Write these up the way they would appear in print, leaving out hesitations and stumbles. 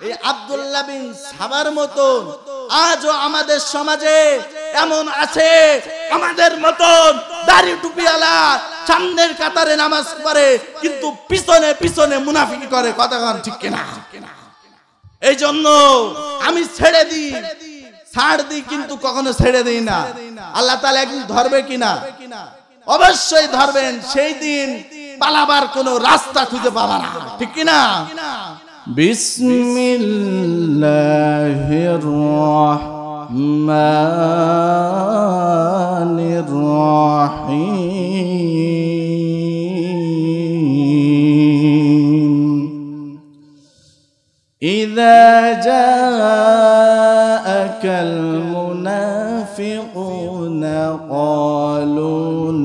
এই আব্দুল্লাহ বিন সাবার মতন আজও আমাদের সমাজে এমন আছে, আমাদের মতন দাড়ি টুপিওয়ালা সামনের কাতারে নামাজ পড়ে কিন্তু পিছনে পিছনে মুনাফিকি করে। কথা কন ঠিক কিনা? এই জন্য আমি ছেড়ে দিই, ছাড় দিই, কিন্তু কখনো ছেড়ে দিই না। আল্লাহ তাআলা একদিন ধরবে কিনা? অবশ্যই ধরবেন। সেই দিন পালাবার কোনো রাস্তা খুঁজে পাবা না। ঠিক কিনা? বিসমিল্লাহির রহমানির রহিম। ইযা জাআকাল মুনাফিকুনা ক্বালু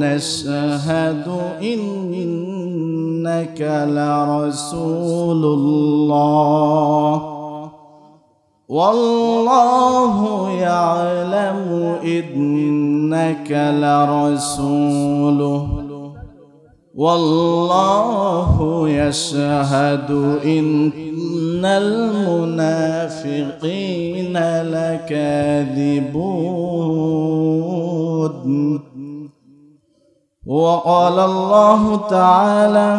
নাশহাদু ইন্নাকা লারাসূলুল্লাহ ওয়াল্লাহু ইয়ালামু ইন্নাকা লারাসূলুহু ওয়াল্লাহু ইয়াশহাদু ইন্নাল মুনাফিকিনা লাকাযিবুন। وقال الله تعالى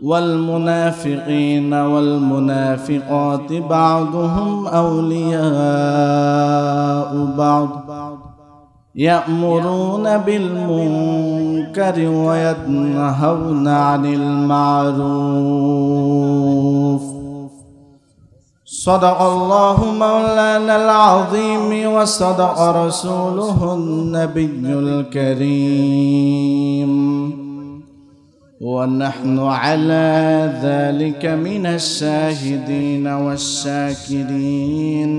والمنافقين والمنافقات بعضهم أولياء بعض يأمرون بالمنكر وينهون عن المعروف. صدق الله مولانا العظيم وصدق رسوله النبي الكريم ونحن على ذلك من الشاهدين والشاكرين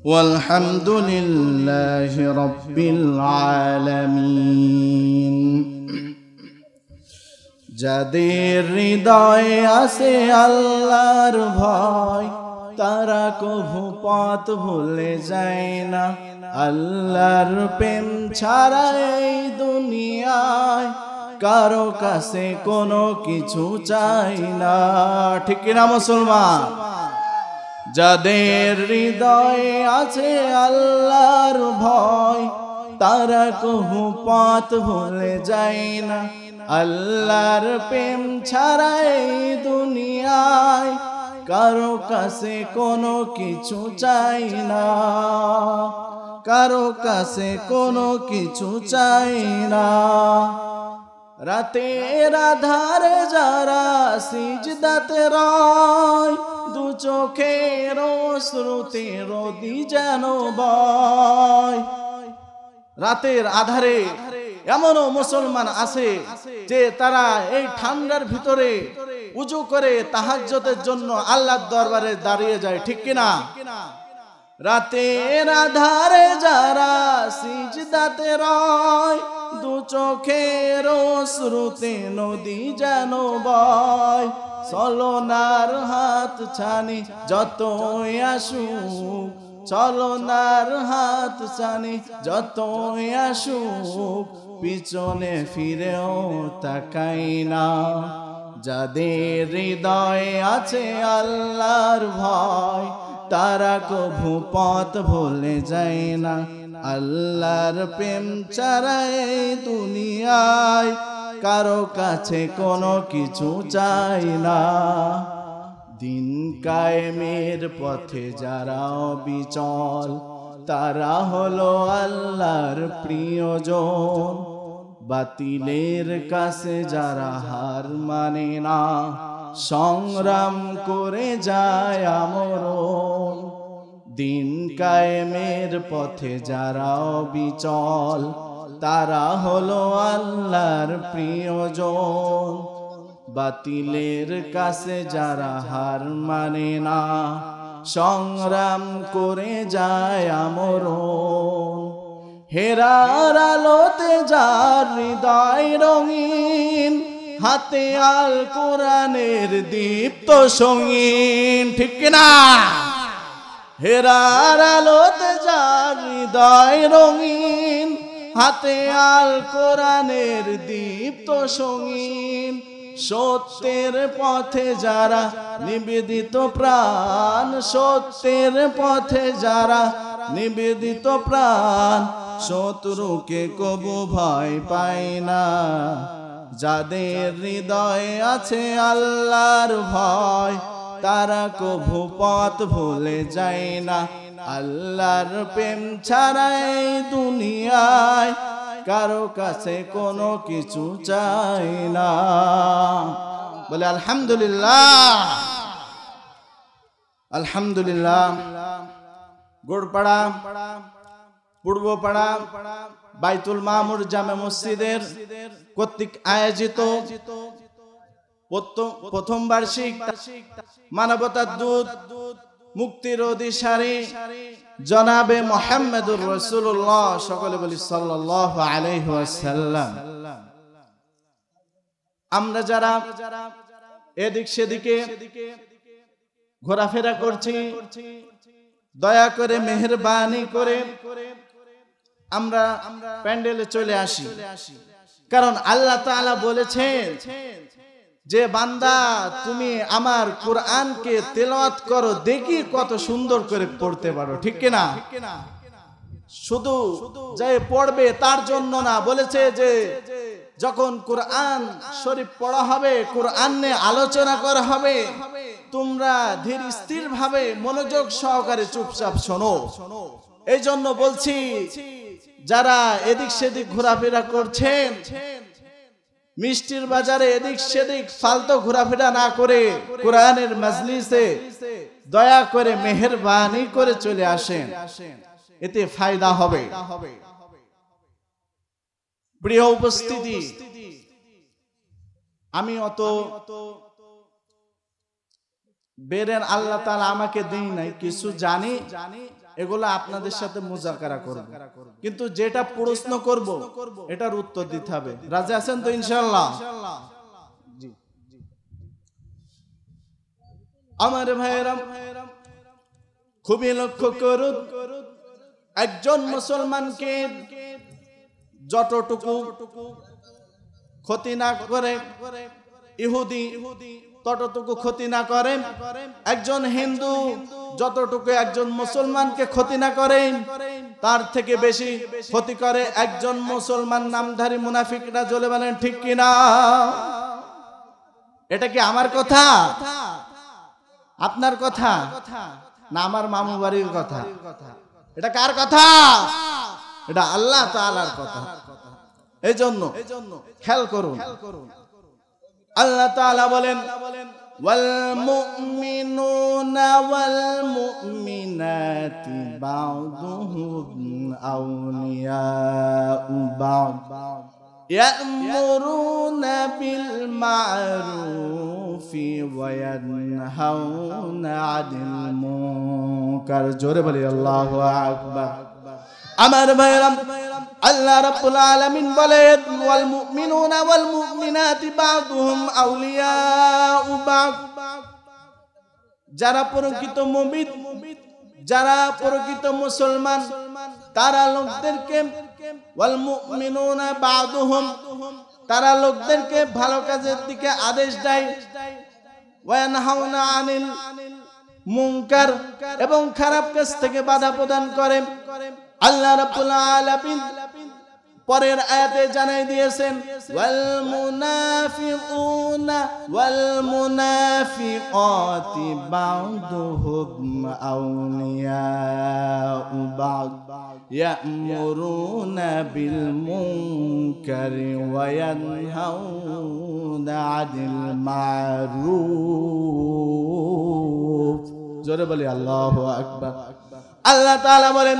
والحمد لله رب العالمين. যাদের হৃদয়ে আছে আল্লাহর ভয় তারা কভু পথ ভুলে যায় না। আল্লাহর প্রেম ছাড়া এই দুনিয়ায় কারো কাছে কোনো কিছু চাই না। ঠিক কিনা মুসলমান? যাদের হৃদয়ে আছে আল্লাহর ভয় তারা কভু পথ ভুলে যায় না। আল্লাহর প্রেম ছাড়া এই দুনিয়ায় কারো কাছে কোনো কিছু চাই না, কারো কাছে কোনো কিছু চাই না। রাতের আধারে যারা সিজদাতে রয় দু চোখের অশ্রুতে রোদি যেন বয়। রাতের আধারে এমনও মুসলমান আছে যে তারা এই ঠান্ডার ভিতরে উজু করে তাহাজ্জুদের জন্য আল্লাহর দরবারে দাঁড়িয়ে যায়। ঠিক কিনা? রাতের আধারে যারা সিজদাতে রয় দু চোখের অশ্রুতে নদী যেন বয়। চলনার হাত ছানি যতই আসুক, চলনার হাত ছানি যতই আসুক, পিছনে ফিরেও তাকাই না। যাদের হৃদয়ে আছে আল্লাহর ভয় তারা কভু পথ ভুলে যায় না। আল্লাহর প্রেম ছাড়া এই দুনিয়ায় কারো কাছে কোনো কিছু চাই না। দিন কায়েমের পথে যারা অবিচল তারা হলো আল্লাহর প্রিয়জন। বাতিলের কাছে যারা হার মানে না সংগ্রাম করে যায় আমরণ। দিন কায়েমের পথে যারা অবিচল তারা হলো আল্লাহর প্রিয়জন। বাতিলের কাছে যারা হার মানে না সংগ্রাম করে যায় আমরণ। হেরার আলোতে যার হৃদয় রঙিন হাতে আল কোরআনের দীপ্ত সঙ্গীন। ঠিক কিনা? হেরার আলোতে যার হৃদয় রঙিন হাতে আল কোরআনের দীপ্ত সঙ্গীন। সত্যের পথে যারা নিবেদিত প্রাণ, সত্যের পথে যারা নিবেদিত প্রাণ, শত্রুকে কবু ভয় পায় না। যাদের হৃদয়ে আছে আল্লাহর ভয়, তারা কবু পথ ভুলে যায় না। আল্লাহর প্রেম ছাড়া এই দুনিয়ায় কারো কাছে কোনো কিছু চাই না। বলে আলহামদুলিল্লাহ, আলহামদুলিল্লাহ। গোড়পাড়া পূর্বপাড়া বাইতুল মামুর জামে মসজিদের কর্তৃক আয়োজিত প্রথম বার্ষিক মানবতার দূত মুক্তির অধিকারী জনাবে মুহাম্মদুর রাসূলুল্লাহ, সকলে বলি সাল্লাল্লাহু আলাইহি ওয়াসাল্লাম। আমরা যারা এদিক সেদিকে ঘোরাফেরা করছি, দয়া করে মেহেরবানি করে আমরা প্যান্ডেলে চলে আসি। কারণ আল্লাহ তাআলা বলেছেন যে বান্দা তুমি আমার কোরআনকে তেলাওয়াত করো, দেখি কত সুন্দর করে পড়তে পারো, ঠিক কি না? শুধু যে পড়বে তার জন্য না, বলেছে যে যখন কোরআন শরীফ পড়া হবে, কোরআন নিয়ে আলোচনা করা হবে, তোমরা ধীর স্থির ভাবে মনোযোগ সহকারে চুপচাপ শোনো। এই জন্য বলছি যারা এদিক সেদিক ঘোরাফেরা করছেন, মিষ্টির বাজারে এদিক সেদিক ফালতু ঘোরাফেরা না করে কোরআনের মাজলিসে দয়া করে মেহেরবানি করে চলে আসেন, এতে ফায়দা হবে। প্রিয় উপস্থিতি, আমি অত বেরেন আল্লাহ তাআলা আমাকে দেই নাই, কিছু জানি, এগুলো আপনাদের সাথে মুজাকারা করব, কিন্তু যেটা প্রশ্ন করব এটার উত্তর দিতে হবে। রাজি আছেন তো ইনশাআল্লাহ? জি। আমার ভাইয়েরা খুবই লক্ষ্য করুন, একজন মুসলমানকে যতটুকু ক্ষতি না করে ইহুদি ততটুকু ক্ষতি না করে, একজন হিন্দু যতটুকু একজন মুসলমানকে ক্ষতি না করে, তার থেকে বেশি ক্ষতি করে একজন মুসলমান নামধারী মুনাফিকরা। জ্বলে বলেন ঠিক কিনা? এটা কি আমার কথা, আপনার কথা, না আমার মামু বাড়ির কথা? এটা কার কথা? এটা আল্লাহ তাআলার কথা। এই জন্য খেয়াল করুন, আল্লাহ তাআলা বলেন ওয়াল মুমিনুনা ওয়াল মুমিনাতি বা'দুহুম আউলিয়াউ বা'দ ইয়া'মুরুনা বিল মা'রুফি ওয়া ইয়ানহাউনা 'আনিল মুনকার। জোরে বলি আল্লাহু আকবার। আমার ভাইরা, আল্লাহ রাব্বুল আলামিন বলেন ওয়াল মুমিনুনা ওয়াল মুমিনাতি বা'দুহুম আউলিয়াউ বা'দ। যারা প্রকৃত মুমিন, যারা প্রকৃত মুসলমান, তারা লোকদেরকে ওয়াল মুমিনুনা বা'দুহুম, তারা লোকদেরকে ভালো কাজের দিকে আদেশ দেয়, ওয়া ইয়ানহাউনা আনিল মুনকার, এবং খারাপ কাজ থেকে বাধা প্রদান করে। আল্লাহ রাব্বুল আলামিন পরের আয়াতে জানাই দিয়েছেন ওয়াল মুনাফিকুনা ওয়াল মুনাফিকাতি বা'দুহুম আউলিয়াউ বা'দ ইয়া'মুরুনা বিল মুনকারি ওয়া ইয়ানহাউনা 'আনিল মা'রুফ। জোরে বলি আল্লাহু আকবার। আল্লাহ তাআলা বলেন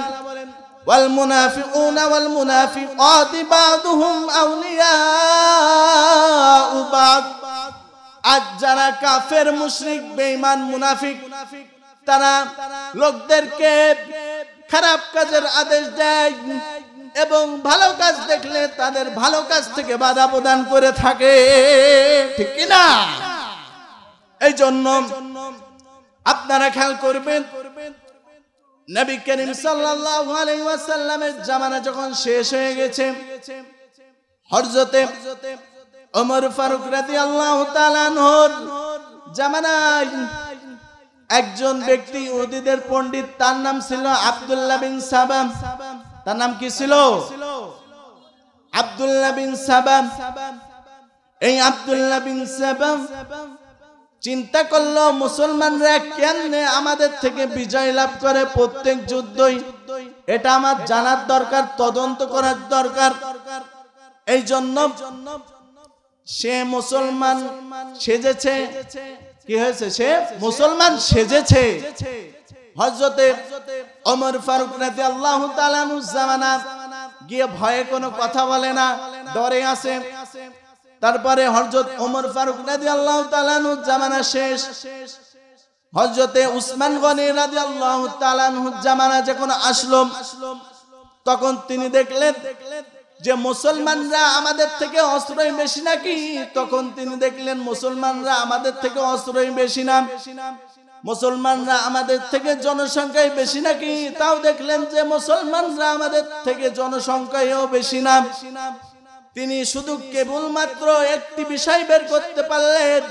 ওয়াল মুনাফিকুনা ওয়াল মুনাফিকাতি বা'দুহুম আউলিয়াউ বা'দ। আজ যারা কাফের, মুশরিক, বেঈমান, মুনাফিক, তারা লোকদেরকে খারাপ কাজের আদেশ দেয় এবং ভালো কাজ দেখলে তাদের ভালো কাজ থেকে বাধা প্রদান করে থাকে, ঠিক কি না? এই জন্য আপনারা খেয়াল করবেন, নবী করিম সাল্লাল্লাহু আলাইহি ওয়াসাল্লামের জামানা যখন শেষ হয়ে গেছে, হযরতে ওমর ফারুক রাদিয়াল্লাহু তাআলা আনহুর জামানায় একজন ব্যক্তি ইহুদিদের পণ্ডিত, তার নাম ছিল আব্দুল্লাহ বিন সাবা। তার নাম কি ছিল? আব্দুল্লাহ বিন সাবা। এই আব্দুল্লাহ বিন সাবা চিন্তা করলো মুসলমানরা কেমনে আমাদের থেকে বিজয় লাভ করে প্রত্যেক যুদ্ধই, এটা আমার জানার দরকার, তদন্ত করার দরকার। এই জন্য সে মুসলমান সেজেছে। কি হয়েছে? সে মুসলমান সেজেছে। হযরতে ওমর ফারুক রাদিয়াল্লাহু তাআলা আনহু জামানা গিয়ে ভয়ে কোনো কথা বলে না, ডরে আছে। তারপরে হযরত ওমর ফারুক রাদিয়াল্লাহু তাআলা আনহু জামানা শেষ। হযরতে উসমান গনি রাদিয়াল্লাহু তাআলা আনহু জামানা যখন আসলো, তখন তিনি দেখলেন যে মুসলমানরা আমাদের থেকে অস্ত্রই বেশি নাকি। তখন তিনি দেখলেন মুসলমানরা আমাদের থেকে অস্ত্রই বেশি না, মুসলমানরা আমাদের থেকে জনসংখ্যায় বেশি নাকি। তাও দেখলেন যে মুসলমানরা আমাদের থেকে জনসংখ্যায়ও বেশি না। তিনি শুধু কেবলমাত্র একটি বিষয় বের করতে পারলেন,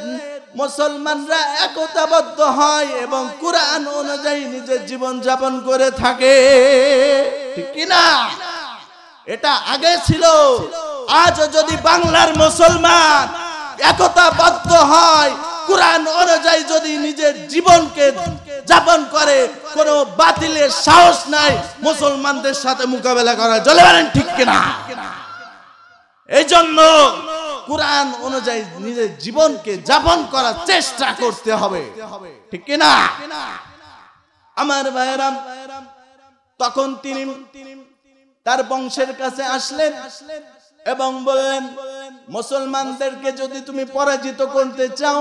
মুসলমানরা একতাবদ্ধ হয় এবং কুরআন অনুযায়ী নিজের জীবন যাপন করে থাকে। ঠিক কি না? এটা আগে ছিল। আজ যদি বাংলার মুসলমান একতাবদ্ধ হয়, কুরআন অনুযায়ী যদি নিজের জীবনকে যাপন করে, কোনো বাতিলের সাহস নাই মুসলমানদের সাথে মোকাবেলা করা। চলে বলেন ঠিক কিনা? এই জন্য কুরআন অনুযায়ী নিজের জীবনকে যাপন করার চেষ্টা করতে হবে। ঠিক কিনা আমার ভাইরা? তখন তিনি তার বংশের কাছে আসলেন এবং বললেন, মুসলমানদেরকে যদি তুমি পরাজিত করতে চাও,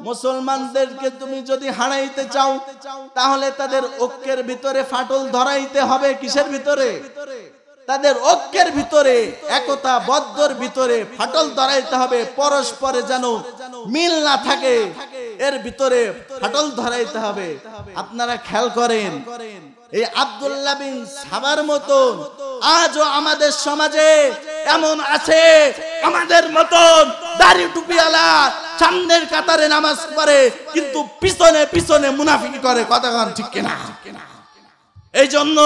মুসলমানদেরকে তুমি যদি হারাইতে চাও, তাহলে তাদের ঐক্যের ভিতরে ফাটল ধরাইতে হবে। কিসের ভিতরে? তাদের ঐক্যের ভিতরে, একতা বদ্ধর ভিতরে ফাটল ধরাইতে হবে। পরস্পরে যেন মিল না থাকে, এর ভিতরে ফাটল ধরাইতে হবে। আপনারা খেয়াল করেন, এই আব্দুল্লাহ বিন সাবার মতন আজও আমাদের সমাজে এমন আছে, আমাদের মতন দাড়ি টুপিওয়ালা সামনের কাতারে নামাজ পড়ে কিন্তু পিছনে পিছনে মুনাফিকি করে। কথা কন ঠিক কিনা? এই জন্য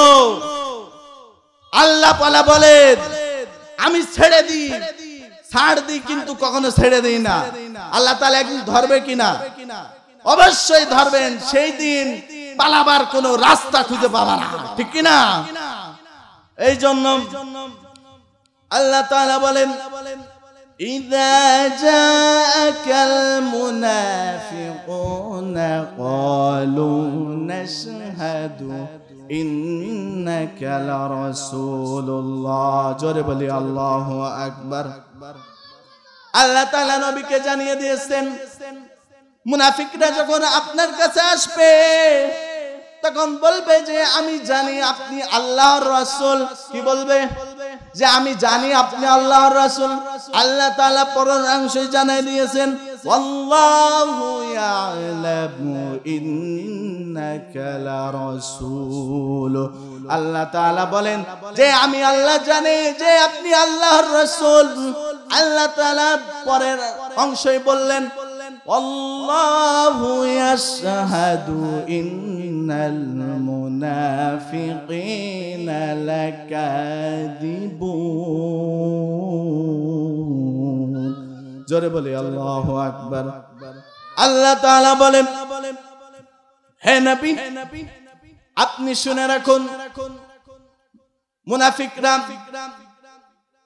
আল্লাহ পালা বলেন, আমি ছেড়ে দিই, ছাড় দিই, কিন্তু কখনো ছেড়ে দিই না। আল্লাহ তাআলা একদিন ধরবে কিনা? অবশ্যই ধরবেন। সেই দিন পালাবার কোনো রাস্তা খুঁজে পাবা না। ঠিক কিনা? এই জন্য আল্লাহ তাআলা বলেন, ইযা জাআকাল মুনাফিকুনা ক্বালু নাশহাদু ইন্নাকা লারাসূলুল্লাহ। জোরে বলি আল্লাহু আকবার। আল্লাহ তাআলা নবীকে জানিয়ে দিয়েছেন, মুনাফিকরা যখন আপনার কাছে আসবে তখন বলবে যে আমি জানি আপনি আল্লাহর রাসূল। কি বলবে? যে আমি জানি আপনি আল্লাহর রাসূল। আল্লাহ তাআলা পরের অংশে জানিয়ে দিয়েছেন, আল্লাহু ইয়ালামু ইন্নাকা লারাসূল। আল্লাহ তাআলা বলেন যে আমি আল্লাহ জানি যে আপনি আল্লাহর রাসূল। আল্লাহ তাআলা পরের অংশে বললেন, আল্লাহু ইয়াশহাদু ইন্নাল মুনাফিকিনা লাকাযিবুন। জোরে বলি আল্লাহু আকবার। আল্লাহ তাআলা বলেন, হে নবী আপনি শুনে রাখুন, মুনাফিকরা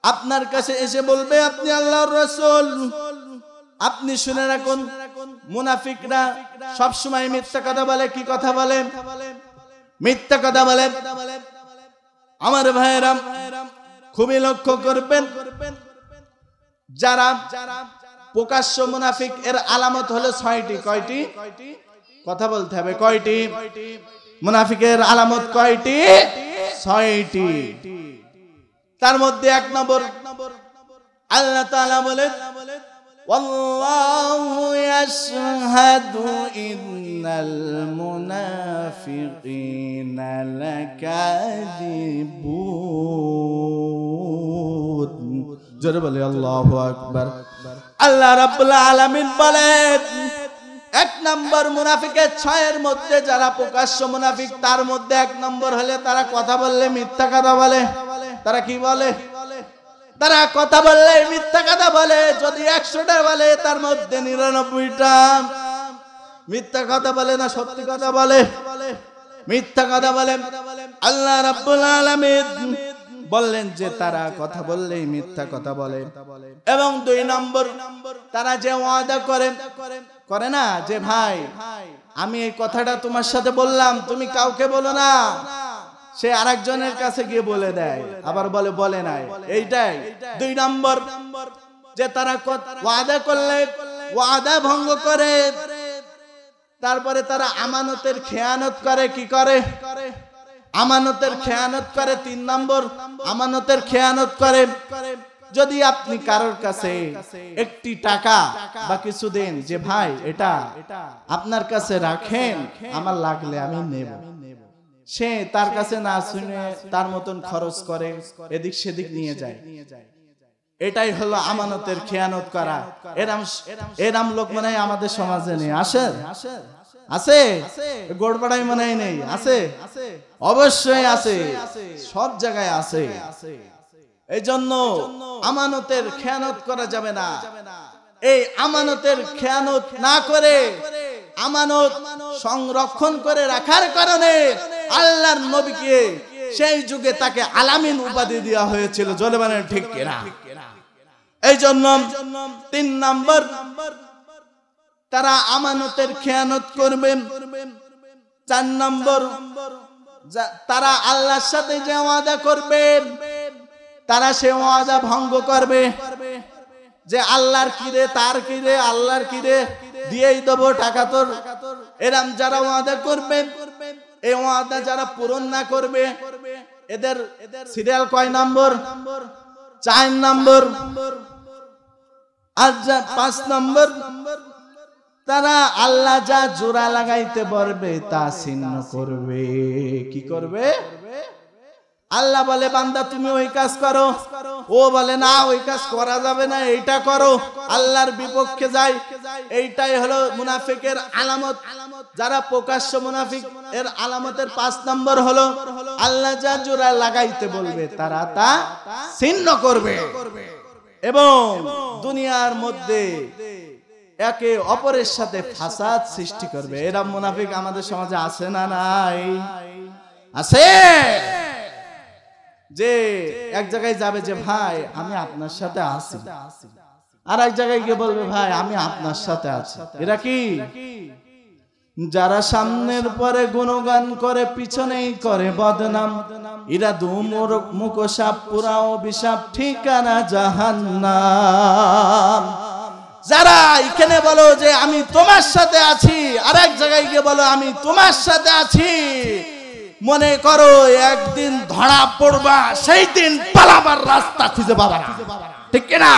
আপনার কাছে এসে বলবে আপনি আল্লাহর রাসূল। আপনি শুনে রাখুন, মুনাফিকরা সব সময় মিথ্যা কথা বলে। কি কথা বলে? মিথ্যা কথা বলে। আমার ভাইরা খুবই লক্ষ্য করবেন, যারা প্রকাশ্য মুনাফিক এর আলামত হলো 6টি। কয়টি? কথা বলতে হবে। কয়টি? মুনাফিকের আলামত কয়টি? 6টি। তার মধ্যে 1 নম্বর আল্লাহ তাআলা বলেন, ওয়াল্লাহু ইয়াশহাদু ইন্নাল মুনাফিকিনা লাকাযিবুন। জোরে বলে আল্লাহু আকবার। আল্লাহ রাব্বুল আলামিন বলেন, এক নম্বর মুনাফিকের ছয়ের মধ্যে যারা প্রকাশ্য মুনাফিক, তার মধ্যে এক নম্বর হলে তারা কথা বললে মিথ্যা কথা বলে। তারা কি বলে? তারা কথা বললে মিথ্যা কথা বলে। যদি 100টা বলে তার মধ্যে 99টা মিথ্যা কথা বলে, না সত্যি কথা বলে? মিথ্যা কথা বলে। আল্লাহ রাব্বুল আলামিন বললেন যে তারা কথা বললেই মিথ্যা কথা বলে। এবং 2 নম্বর, তারা যে ওয়াদা করে না যে ভাই আমি এই কথাটা তোমার সাথে বললাম, তুমি কাউকে বলো না, সে আরেকজনের কাছে গিয়ে বলে দেয়, আবার বলে নাই। এইটাই 2 নম্বর, যে তারা ওয়াদা করলে ওয়াদা ভঙ্গ করে। তারপরে তারা আমানতের খেয়ানত করে। কি করে? আমানতের খেয়ানত করে। 3 নম্বর, আমানতের খেয়ানত করে। যদি আপনি কারোর কাছে একটি টাকা বা কিছু দেন, যে ভাই এটা আপনার কাছে রাখেন, আমার লাগলে আমি নেব, সে তার কাছে না শুনে তার মতন খরচ করে, এদিক সেদিক নিয়ে যায়। এটাই হলো আমানতের খেয়ানত করা। এরম লোক মনে হয় আমাদের সমাজে নেই। আছে? গোড়পাড়ায় মনে হয় নেই? আছে, অবশ্যই আছে, সব জায়গায় আছে। এই জন্য আমানতের খেয়ানত করা যাবে না। এই আমানতের খেয়ানত না করে আমানত সংরক্ষণ করে রাখার কারণে আল্লাহর নবীকে সেই যুগে তাকে আলামিন উপাধি দেওয়া হয়েছিল। জোরে বলেন ঠিক কিনা? এই জন্য 3 নম্বর, তারা আমানতের খেয়ানত করবে। 4 নম্বর, তারা আল্লাহর সাথে যে ওয়াদা করবে তারা সে ওয়াদা ভঙ্গ করবে। যে আল্লাহর কিরে, তার কিরে, আল্লাহর কিরে, দিয়েই দেবো টাকা তোর। এরম যারা ওয়াদা করবে, এই ওয়াদা যারা পূরণ না করবে, এদের সিরিয়াল কয় নম্বর? 4 নম্বর। আর 5 নম্বর, তারা আল্লাহ যা জোড়া লাগাইতে পারবে তা ছিন্ন করবে। কি করবে? আল্লাহ বলে বান্দা তুমি ওই কাজ করো, ও বলে না ওই কাজ করা যাবে না, এইটা করো, আল্লাহর বিপক্ষে যায়। এইটাই হলো মুনাফিকের আলামত। যারা প্রকাশ্য মুনাফিক, এর আলামতের 5 নম্বর হলো আল্লাহ যা জোড়া লাগাইতে বলবে তারা তা ছিন্ন করবে এবং দুনিয়ার মধ্যে একে অপরের সাথে ফাসাদ সৃষ্টি করবে। এরা মুনাফিক আমাদের সমাজে আছে না নাই? আছে। যে এক জায়গায় যাবে যে ভাই আমি আপনার সাথে আছি, আর এক জায়গায় গিয়ে বলবে ভাই আমি আপনার সাথে আছি। এরা কি? যারা সামনের পরে গুণগান করে পিছনেই করে বদনাম, এরা দুমুর মুখসাপ পুরা অভিশাপ, ঠিকানা জাহান্নাম। যারা এখানে বলো যে আমি তোমার সাথে আছি, আর এক জায়গায় গিয়ে বলো আমি তোমার সাথে আছি, মনে করো একদিন ধরা পড়বা, সেই দিন পালাবার রাস্তা খুঁজে পাবা না। ঠিক কিনা?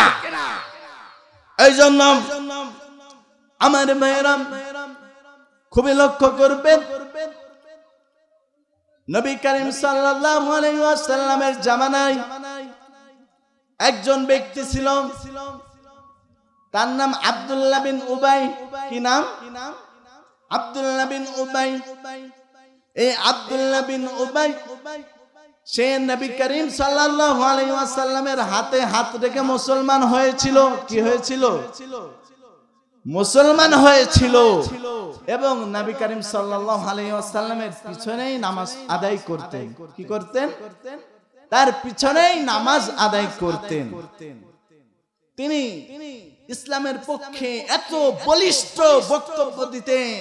এই জন্য আমার মেয়েরা খুবই লক্ষ্য করবেন, নবী করিম সাল্লাল্লাহু আলাইহি ওয়াসাল্লামের জামানায় একজন ব্যক্তি ছিল, তার নাম আব্দুল্লাহ বিন উবাই। কি নাম? আব্দুল্লাহ বিন উবাই। এই আব্দুল্লাহ বিন উবাই সে নবী করিম সাল্লাল্লাহু আলাইহি ওয়াসাল্লামের হাতে হাত রেখে মুসলমান হয়েছিল। কি হয়েছিল? মুসলমান হয়েছিল এবং নবী করিম সাল্লাল্লাহু আলাইহি ওয়াসাল্লামের পিছনেই নামাজ আদায় করতেন। কি করতেন? তার পিছনেই নামাজ আদায় করতেন। তিনি ইসলামের পক্ষে এত বলিষ্ঠ বক্তব্য দিতেন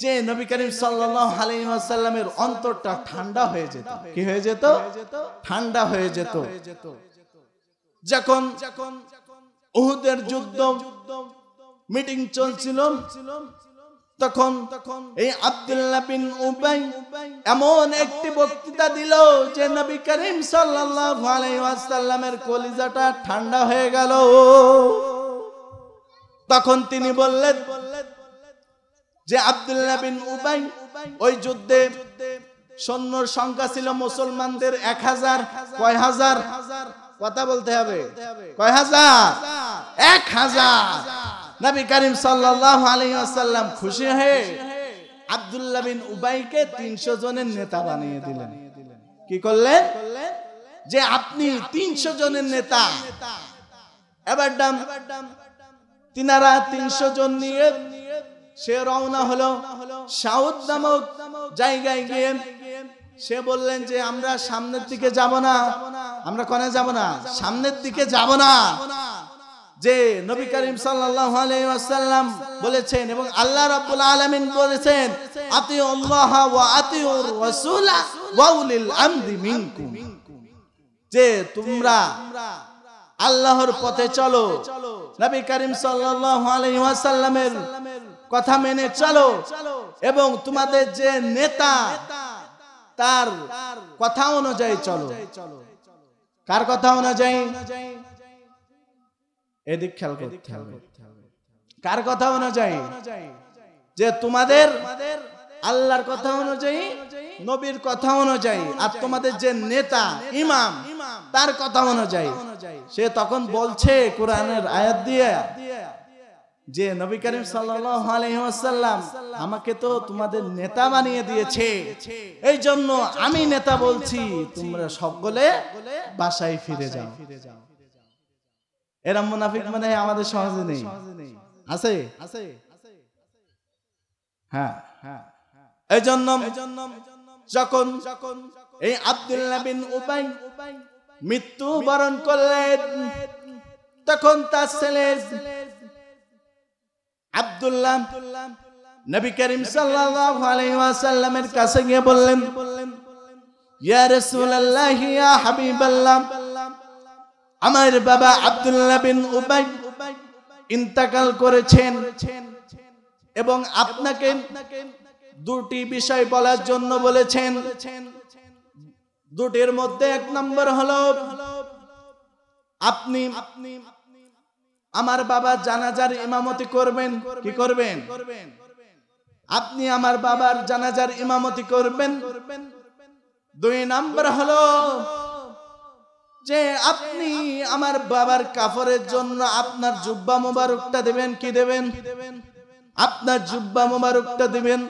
যে নবী করিম সাল্লাল্লাহু আলাইহি ওয়াসাল্লামের অন্তরটা ঠান্ডা হয়ে যেত। কি হয়ে যেত? ঠান্ডা হয়ে যেত। যখন উহুদের যুদ্ধ মিটিং চলছিল, তখন এই আব্দুল্লাহ বিন উবাই এমন একটি বক্তৃতা দিল যে নবী করিম সাল্লাল্লাহু আলাইহি ওয়াসাল্লামের কলিজাটা ঠান্ডা হয়ে গেল। তখন তিনি বললেন যে আব্দুল্লাহ বিন উবাই, ওই যুদ্ধে সৈন্যর সংখ্যা ছিল মুসলমানদের 1000। কয় হাজার? কথা বলতে হবে। কয় হাজার? 1000 নবী করিম সাল্লাল্লাহু আলাইহি ওয়াসাল্লাম খুশি হয়ে আব্দুল্লাহ বিন উবাইকে 300 জনের নেতা বানিয়ে দিলেন। কি করলেন? যে আপনি 300 জনের নেতা। এবার তিনারা 300 জন নিয়ে সে রওনা হলো সাউদ নামক জায়গায় গিয়ে সে বললেন যে আমরা সামনের দিকে যাব না। আমরা কোনে যাব না? সামনের দিকে যাব না। যে নবী করিম সাল্লাল্লাহু আলাইহি ওয়াসাল্লাম বলেছেন এবং আল্লাহ রাব্বুল আলামিন বলেছেন আতিউল্লাহ ওয়া আতিউর রাসূল ওয়া উলিল আমরি মিনকুম, যে তোমরা আল্লাহর পথে চলো, নবী করিম সাল্লাল্লাহু আলাইহি ওয়াসাল্লামের কথা মেনে চলো এবং তোমাদের যে নেতা তার কথা অনুযায়ী চলো। কার কথা অনুযায়ী? এদিক খেয়াল করতে হবে। কার কথা অনুযায়ী? যে তোমাদের আল্লাহর কথা অনুযায়ী, নবীর কথা অনুযায়ী, আর তোমাদের যে নেতা ইমাম তার কথা অনুযায়ী। সে তখন বলছে কোরআনের আয়াত দিয়ে যে নবী করিম সাল্লাল্লাহু আলাইহি ওয়াসাল্লাম আমাকে তো তোমাদের নেতা বানিয়ে দিয়েছে, এই জন্য আমি নেতা বলছি, তোমরা সকলে বাসায় ফিরে যাও। এরা মুনাফিক মানে আমাদের সমাজে নেই, আছে? হ্যাঁ, এই জন্য যখন এই আব্দুল্লাহ বিন উবাই মৃত্যু বরণ করলেন তখন তার ছেলে আব্দুল্লাহ নবী করিম সাল্লাল্লাহু আলাইহি ওয়াসাল্লামের কাছে গিয়ে বললেন, ইয়া রাসূলুল্লাহ ইয়া হাবিবাল্লাহ, আমার বাবা আব্দুল্লাহ বিন উবাই ইন্তেকাল করেছেন এবং আপনাকে দুটি বিষয় বলার জন্য বলেছেন। দুটির মধ্যে এক নম্বর হলো আপনি আমার বাবার জানাজার ইমামতি করবেন। কি করবেন? আপনি আমার বাবার জানাজার ইমামতি করবেন। দুই নম্বর হলো যে আপনি আমার বাবার কাফনের জন্য আপনার জুব্বা মোবারকটা দেবেন। কি দেবেন? আপনার জুব্বা মোবারকটা দিবেন।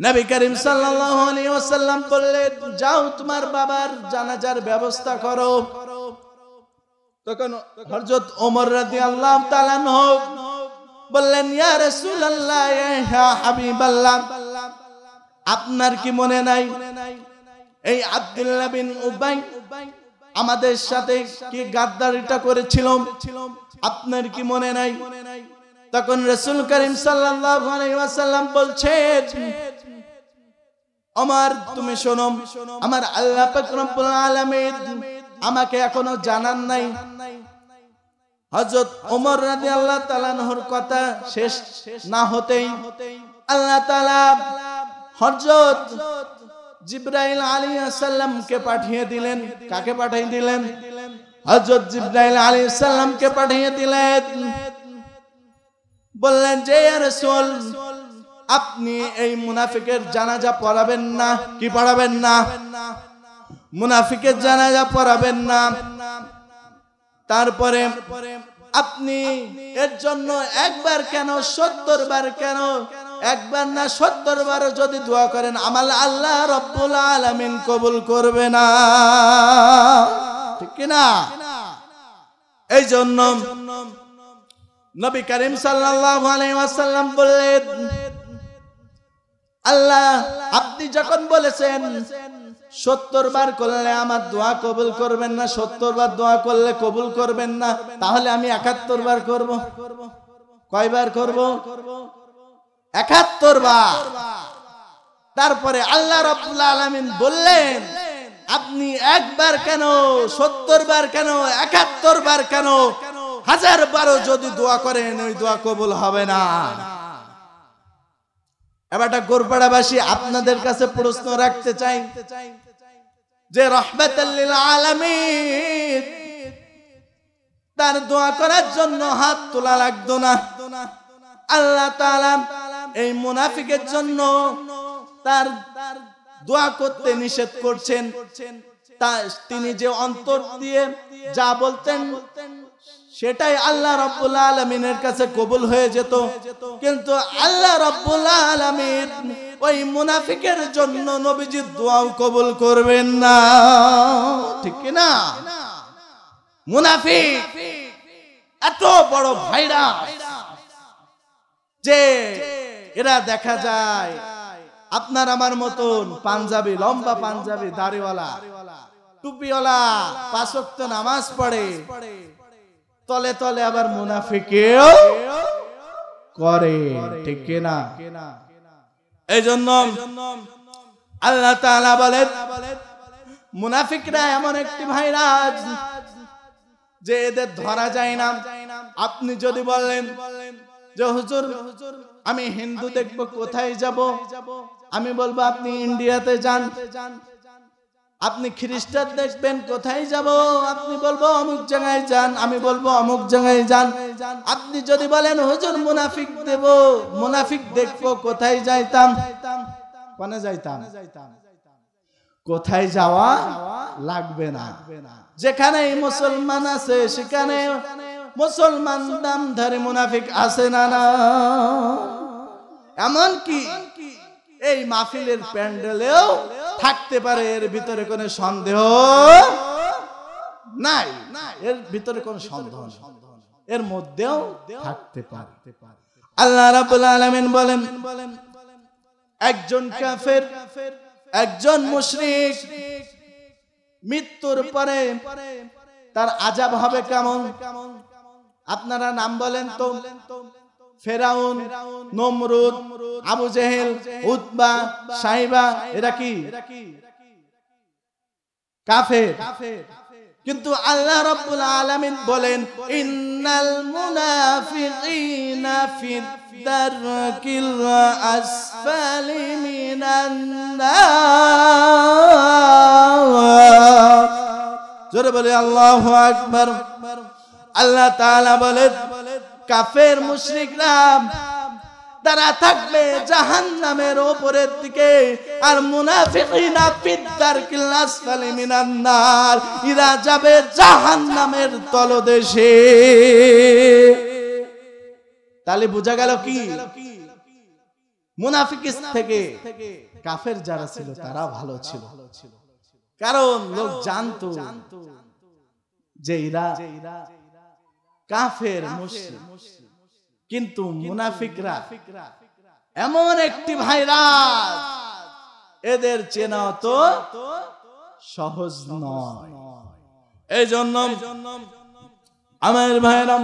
নবী করিম সাল্লাল্লাহু আলাইহি ওয়াসাল্লাম বললেন, যাও তোমার বাবার জানাজার ব্যবস্থা করো। তখন হযরত ওমর রাদিয়াল্লাহু তাআলা আনহু বললেন, ইয়া রাসূলুল্লাহ ইয়া হাবিবাল্লাহ, আপনার কি মনে নাই এই আব্দুল্লাহ বিন উবাই আমাদের সাথে কি গাদ্দারিটা করেছিল? আপনার কি মনে নাই? তখন রাসূল করিম সাল্লাল্লাহু আলাইহি ওয়াসাল্লাম বলছেন, ওমর তুমি শোনো, আমার আল্লাহ পাক রব্বুল আলামিন আমাকে এখনো জানান নাই। হযরত ওমর রাদিয়াল্লাহু তাআলা আনহুর কথা শেষ না হতেই আল্লাহ তাআলা হযরত জিবরাইল আলাইহিস সালামকে পাঠিয়ে দিলেন। কাকে পাঠিয়ে দিলেন? হযরত জিবরাইল আলাইহিস সালামকে পাঠিয়ে দিলেন। বললেন যে ইয়া রাসূল, আপনি এই মুনাফিকের জানাজা পড়াবেন না। কি পড়াবেন না? মুনাফিকের জানাজা পড়াবেন না। তারপরে আপনি এর জন্য একবার কেন 70 বার কেন, একবার না 70 বার যদি দোয়া করেন আমার আল্লাহ রব্বুল আলামিন কবুল করবে না। ঠিক কি না? এই জন্য নবী করিম সাল্লাল্লাহু আলাইহি ওয়াসাল্লাম বললেন, আল্লাহ আপনি যখন বলেছেন 70 বার করলে আমার দোয়া কবুল করবেন না, 70 বার দোয়া করলে কবুল করবেন না, তাহলে আমি 71 বার করব। কয়বার করব? 71 বার। তারপরে আল্লাহ রাব্বুল আলামিন বললেন, আপনি একবার কেন, 70 বার কেন, 71 বার কেন, 1000 বারও যদি দোয়া করেন ওই দোয়া কবুল হবে না। এবারটা গোরপাড়াবাসী আপনাদের কাছে প্রশ্ন রাখতে চাই যে রাহমাতাল লিল আলামিন তার দোয়া করার জন্য হাত তোলা লাগতো না। আল্লাহ তাআলা এই মুনাফিকের জন্য তার দোয়া করতে নিষেধ করছেন। তিনি যে অন্তর দিয়ে যা বলতেন সেটাই আল্লাহ রাব্বুল আলামিনের কাছে কবুল হয়ে যেত। কিন্তু আল্লাহ রাব্বুল আলামিন ওই মুনাফিকের জন্য নবীজির দোয়াও কবুল করবেন না, ঠিক কি না? মুনাফিক এত বড় ভাইরাস যে এরা দেখা যায় আপনার আমার মতন পাঞ্জাবি, লম্বা পাঞ্জাবি, দাড়িওয়ালা, টুপিওয়ালা, ৫ ওয়াক্ত নামাজ পড়ে, তলে তলে আবার মুনাফিকেও করে, ঠিক কি না? এই জন্য আল্লাহ তাআলা বলেন মুনাফিকরা এমন একটি ভাইরাস যে এদের ধরা যায় না। আপনি যদি বলেন যে হুজুর আমি হিন্দু দেখব, কোথায় যাব? আমি বলবো আপনি ইন্ডিয়াতে যান। আপনি খ্রিস্টান দেখবেন, কোথায় যাব? আপনি বলবো অমুক জায়গায় যান। আমি বলবো অমুক জায়গায় যান। আপনি যদি বলেন হুজুর মুনাফিক দেব, মুনাফিক দেখবো, কোথায় যাইতাম? কোনে যাইতাম? কোথায় যাওয়া লাগবে না। যেখানে মুসলমান আছে সেখানে মুসলমান নামধারী মুনাফিক আছে না? না, এমন কি এই মাহফিলের প্যান্ডেলেও থাকতে পারে, এর ভিতরে কোনো সন্দেহ নাই, এর ভিতরে কোনো সন্দেহ নেই, এর মধ্যেও থাকতে পারে। আল্লাহ রাব্বুল আলামিন বলেন একজন কাফের, একজন মুশরিক মৃত্যুর পরে তার আযাব হবে কেমন? আপনারা নাম বলেন তো। ফেরাউন, নমরুদ, আবু জেহেল, উতবা, সাইবা, এরা কি কাফের? কিন্তু আল্লাহ রাব্বুল আলামিন বলেন ইন্নাল মুনাফিকিনা ফিদ দারকিল আসফালি মিনান নার। জোরে বলে আল্লাহু আকবার। আল্লাহ তাআলা বলেন কাফের মুশরিকরা তারা থাকবে জাহান্নামের উপরের দিকে, আর মুনাফিকিনা ফিদ দারকিল আসফালি মিনান নার, এরা যাবে জাহান্নামের তলদেশে। তাহলে বোঝা গেল কি মুনাফিক থেকে কাফের যারা ছিল তারা ভালো ছিল, কারণ লোক জানতো যে এরা কাফের মুশরিক। কিন্তু মুনাফিকরা এমন একটি ভাইরাস, এদের চেনা তো সহজ নয়। এই জন্য আমার ভাইরাম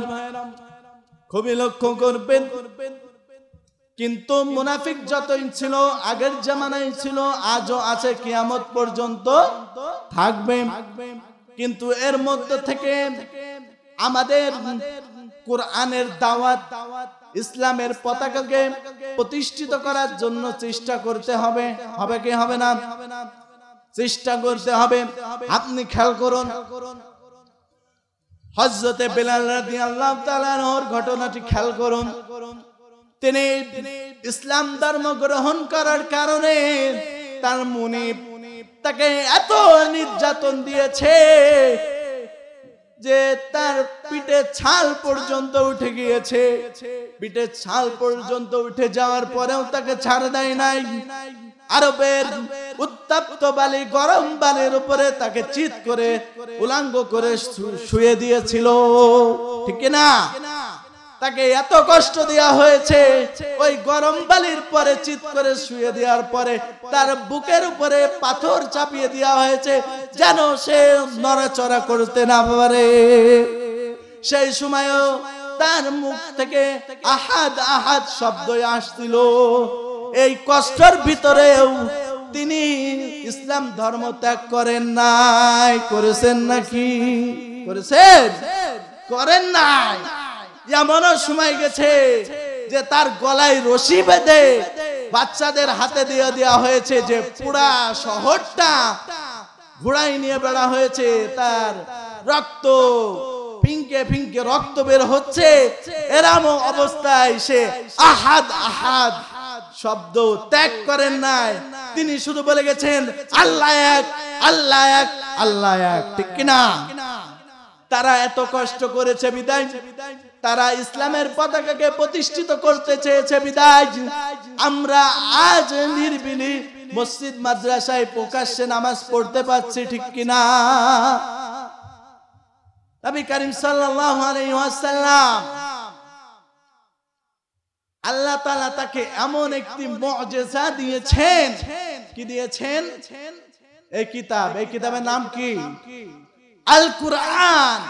খুবই লক্ষ্য করবেন। কিন্তু মুনাফিক যতই ছিল, আগের জামানায় ছিল, আজও আছে, কিয়ামত পর্যন্ত থাকবে। কিন্তু এর মধ্যে থেকে আমাদের কোরআনের দাওয়াত, ইসলামের পতাকাকে প্রতিষ্ঠিত করার জন্য চেষ্টা করতে হবে। হবে কি হবে না? চেষ্টা করতে হবে। আপনি খেয়াল করুন হযরতে বেলাল রাদিয়াল্লাহু তাআলা আনহুর ঘটনাটি খেয়াল করুন। তিনি ইসলাম ধর্ম গ্রহণ করার কারণে তার মুনিব তাকে এত নির্যাতন দিয়েছে যে তার পিঠে ছাল পর্যন্ত উঠে গিয়েছে। পিঠে ছাল পর্যন্ত উঠে যাওয়ার পরেও তাকে ছাড় দেয় নাই। আরবের উত্তপ্ত বালি, গরম বালির উপরে তাকে চিৎ করে উলাঙ্গ করে শুয়ে দিয়েছিল, ঠিক না? তাকে এত কষ্ট দেওয়া হয়েছে, ওই গরম বালির পরে চিৎ করে শুয়ে দেওয়ার পরে তার বুকের উপরে পাথর চাপিয়ে দেওয়া হয়েছে যেন সে নড়াচড়া করতে না পারে। সেই সময়ও তার মুখ থেকে আহাদ আহাদ শব্দ আসছিল। এই কষ্টের ভিতরেও তিনি ইসলাম ধর্ম ত্যাগ করেন নাই। করেছেন নাকি? করেছেন? করেন নাই। এমনও সময় গেছে যে তার গলায় রশি বেঁধে বাচ্চাদের হাতে দিয়ে দেওয়া হয়েছে, যে পুরা শহরটা ঘোড়ায় নিয়ে বেড়া হয়েছে, তার রক্ত ফিঙ্কে ফিঙ্কে রক্ত বের হচ্ছে। এরম অবস্থায় সে আহাদ আহাদ শব্দ ত্যাগ করেন নাই। তিনি শুধু বলে গেছেন আল্লাহ এক, আল্লাহ এক, আল্লাহ এক, ঠিক কিনা? তারা এত কষ্ট করেছে বিদায়, তারা ইসলামের পতাকাকে প্রতিষ্ঠিত করতে চেয়েছে বিদায় আমরা আজ নির্বিলি মসজিদ মাদ্রাসায় প্রকাশ্যে নামাজ পড়তে পারছি, ঠিক কিনা? নবী করিম সাল্লাল্লাহু আলাইহি ওয়াসাল্লাম আল্লাহ তাআলা তাকে এমন একটি মুজিজা দিয়েছেন। কি দিয়েছেন? এই কিতাবের নাম কি? আল কুরআন।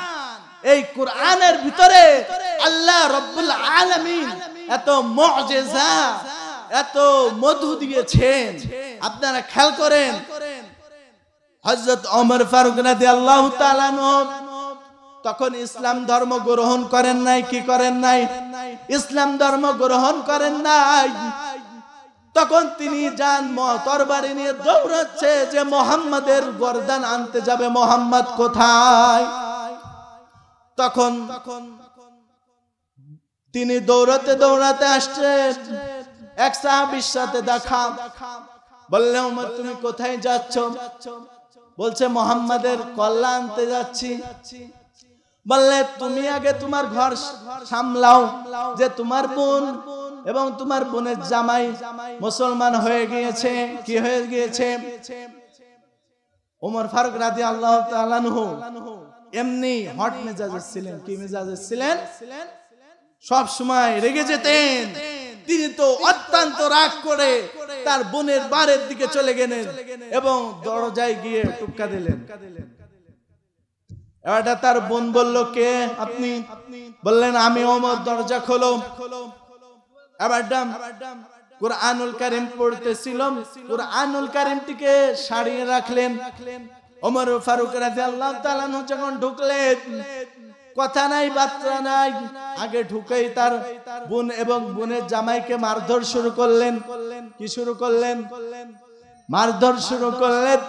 এই কুরআনের ভিতরে আল্লাহ রাব্বুল আলামিন এত মুজিজা, এত মধু দিয়েছেন। আপনারা খেয়াল করেন, হযরত ওমর ফারুক রাদিয়াল্লাহু তাআলা আনহু তখন ইসলাম ধর্ম গ্রহণ করেন নাই। কি করেন নাই? ইসলাম ধর্ম গ্রহণ করেন নাই। তখন তিনি যান তরবারি নিয়ে দৌড়াচ্ছে যে মুহাম্মাদের গর্দান আনতে যাবে, মুহাম্মদ কোথায়? তখন তিনি দৌড়াতে দৌড়াতে আসছেন, এক সাহাবীর সাথে দেখা। বললেন, ওমর তুমি কোথায় যাচ্ছ? বলছে মুহাম্মাদের কল্লা আনতে যাচ্ছি। বললে, তুমি আগে তোমার ঘর সামলাও, যে তোমার বোন এবং তোমার বোনের জামাই মুসলমান হয়ে গিয়েছে। কি হয়ে গিয়েছে? ওমর ফারুক রাদিয়াল্লাহু তাআলা আনহু এমনি হট মেজাজে ছিলেন। কি মেজাজে ছিলেন? সব সময় রেগে যেতেন। তিনি তো অত্যন্ত রাগ করে তার বোনের বাড়ির দিকে চলে গেলেন এবং দরজায় গিয়ে টুক্কা দিলেন। এটা তার বোন বলল, কে আপনি? বললেন, আমি ওমর। দরজা খোলো। এবার কুরআনুল কারীম পড়তেছিলাম, কুরআনুল কারীমটিকে সারিয়ে রাখলেন। ওমর ফারুক রাদিয়াল্লাহু তাআলা যখন ঢুকলেন, কথা নাই বার্তা নাই, আগে ঢুকেই তার বোন এবং বোনের জামাইকে মারধর শুরু করলেন। কি শুরু করলেন? মারধর শুরু করলেন।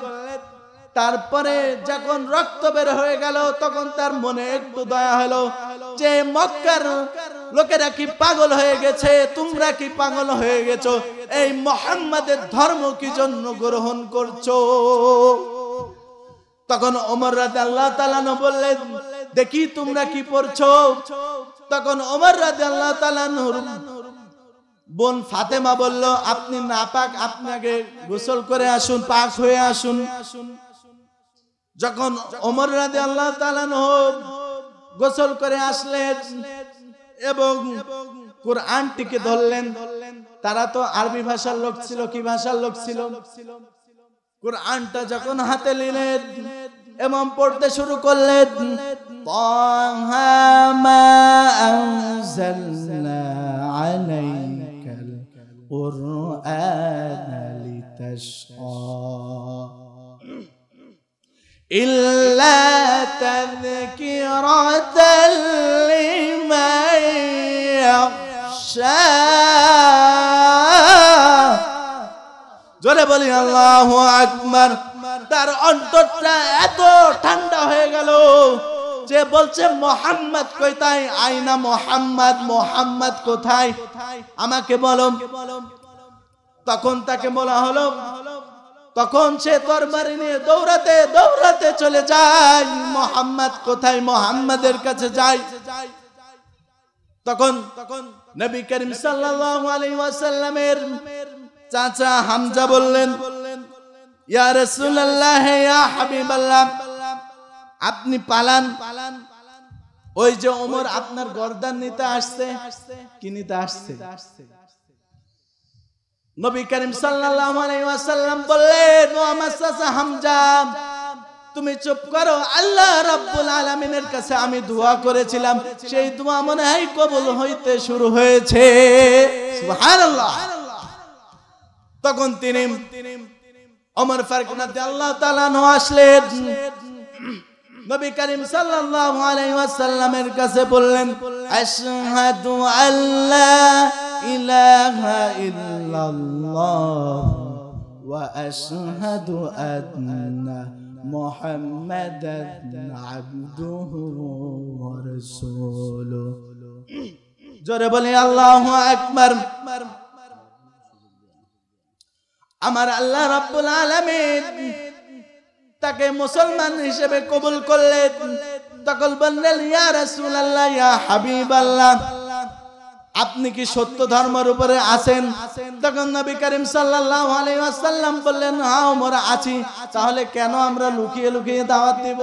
তারপরে যখন রক্ত বের হয়ে গেল, তখন তার মনে একটু দয়া হলো যে মক্কার লোকেরা কি পাগল হয়ে গেছে, তোমরা কি পাগল হয়ে গেছো? এই মুহাম্মাদের ধর্ম কি জন্য গ্রহণ করছো? তখন ওমর রাদিয়াল্লাহু তাআলা বললেন, দেখি তোমরা কি পড়ছো। তখন ওমর রাদিয়াল্লাহু তাআলা বোন ফাতেমা বলল, আপনি নাপাক, আপনি আগে গোসল করে আসুন, পাক হয়ে আসুন। যখন ওমর রাদিয়াল্লাহু তাআলা গোসল করে আসলেন এবং কুরআনটিকে ধরলেন, তারা তো আরবি ভাষার লোক ছিল। কি ভাষার লোক ছিল? কুরআনটা যখন হাতে নিলেন এবং পড়তে শুরু করলেন, তাহা মা আনজালনা আলাইকাল কুরআনা লিতাশকা ইল্লা তাযকিরাতাল লিমান ইয়াখশা। জোরে বলি আল্লাহু আকবার। তার অন্তরটা এত ঠান্ডা হয়ে গেল যে বলছে, মুহাম্মদ কোথায়? আইনা মুহাম্মদ, মুহাম্মদ কোথায়? আমাকে বলো। তখন তাকে বলা হলো, তখন সে তরবারি নিয়ে দৌড়াতে দৌড়াতে চলে যায়। মুহাম্মদ কোথায়? মুহাম্মাদের কাছে যায়। তখন নবী করিম সাল্লাল্লাহু আলাইহি ওয়াসাল্লামের চাচা হামজা বললেন, ইয়া রাসূলুল্লাহ, ইয়া হাবিবাল্লাহ, আপনি পালান। ওই যে ওমর আপনার গর্দান নিতে আসছে। কি নিতে আসছে? নবী করিম সাল্লাল্লাহু আলাইহি ওয়াসাল্লাম বললেন, ও আমার চাচা হামজা, তুমি চুপ করো। আল্লাহ রাব্বুল আলামিনের কাছে আমি দোয়া করেছিলাম, সেই দোয়া মনে হয় কবুল হইতে শুরু হয়েছে। সুবহানাল্লাহ। তখন তিনি ওমর ফারুক রাদিয়াল্লাহু তাআলা আনহু আসলেন, নবী করিম সাল্লাল্লাহু আলাইহি ওয়াসাল্লামের কাছে বললেন, আশহাদু আল্লা ইলাহা ইল্লাল্লাহ ওয়া আশহাদু আন্না মুহাম্মাদান আবদুহু ওয়া রাসূলুহু। জোরে বলি আল্লাহু আকবার। আমার আল্লাহ রাব্বুল আলামিন তাকে মুসলমান হিসেবে কবুল করলেন। তখন বললেন ইয়া রাসূলুল্লাহ ইয়া হাবিবাল্লাহ আপনি কি সত্য ধর্মের উপরে আছেন? তখন নবী করিম সাল্লাল্লাহু আলাইহি ওয়াসাল্লাম বললেন হ্যাঁ আমরা আছি। তাহলে কেন আমরা লুকিয়ে লুকিয়ে দাওয়াত দিব?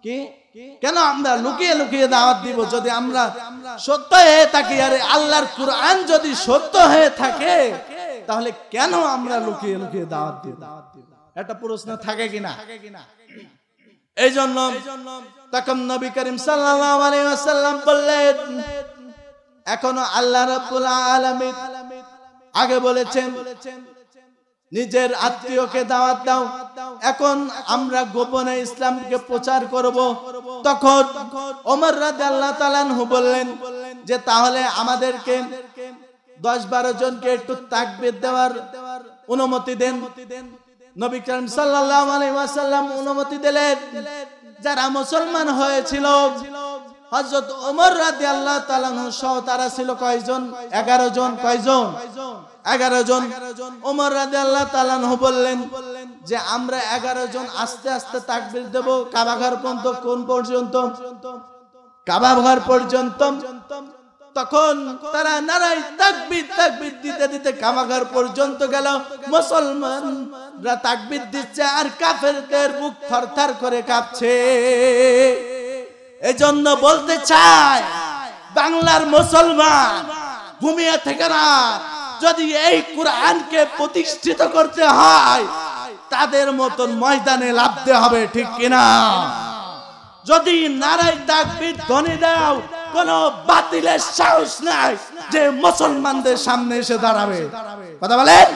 কি কেন আমরা লুকিয়ে লুকিয়ে দাওয়াত দিব? যদি আমরা সত্য হয়ে থাকি আর আল্লাহর কুরআন যদি সত্য হয়ে থাকে তাহলে কেন আমরা লুকিয়ে লুকিয়ে দাওয়াত দিব? একটা প্রশ্ন থাকে কিনা? এই জন্য তখন নবী করিম সাল্লাল্লাহু আলাইহি ওয়াসাল্লাম বললেন এখনো আল্লাহ রাব্বুল আলামিন আগে বলেছেন নিজের আত্মীয়কে দাওয়াত দাও, এখন আমরা গোপনে ইসলামকে প্রচার করব। তখন ওমর রাদিয়াল্লাহু তাআলা আনহু বললেন যে তাহলে আমাদেরকে 10-12 জনকে একটু তাকবীর দেওয়ার অনুমতি দেন। নবী করিম সাল্লাল্লাহু আলাইহি ওয়াসাল্লাম অনুমতি দিলেন। যারা মুসলমান হয়েছিল হযরত ওমর রাদিয়াল্লাহু তাআলা আনহু সহ তারা ছিল কয়জন? 11 জন। কয়জন? 11 জন। ওমর রাদিয়াল্লাহু তাআলা আনহু বললেন যে আমরা 11 জন আস্তে আস্তে তাকবীর দেব কাবা ঘর পর্যন্ত। কোন পর্যন্ত? কাবা ঘর পর্যন্ত। তখন তারা নারায়ে তাকবীর তাকবীর দিতে দিতে কাবা ঘর পর্যন্ত গেল। মুসলমানরা তাকবীর দিচ্ছে আর কাফেরদের বুক থরথর করে কাঁপছে। এজন্য বলতে চাই বাংলার মুসলমান ঘুমিয়ে থেকে না, যদি এই কুরআনকে প্রতিষ্ঠিত করতে হয় তাদের মতন ময়দানে নামতে হবে, ঠিক কিনা? যদি নারায়ে তাকবীর ধ্বনি দাও কোন বাতিলের সাহস নাই যে মুসলমানদের সামনে এসে দাঁড়াবে। কথা বলেন?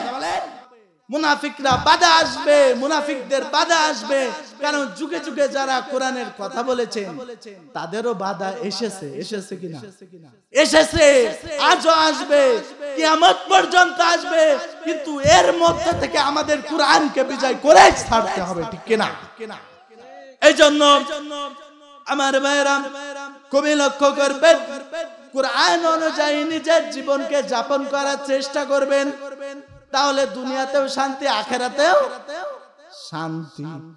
মুনাফিকরা বাধা আসবে, মুনাফিকদের বাধা আসবে, কারণ যুগে যুগে যারা কোরআনের কথা বলেছেন তাদেরও বাধা এসেছে। এসেছে কিনা? এসেছে, আজও আসবে, কিয়ামত পর্যন্ত আসবে। কিন্তু এর মধ্যে থেকে আমাদের কোরআনকে বিজয় করে ছাড়তে হবে, ঠিক কিনা? এই জন্য আমার ভাইরা খুবই লক্ষ্য করবেন, কোরআন অনুযায়ী নিজের জীবনকে যাপন করার চেষ্টা করবেন, তাহলে দুনিয়াতেও শান্তি, আখিরাতেও শান্তি।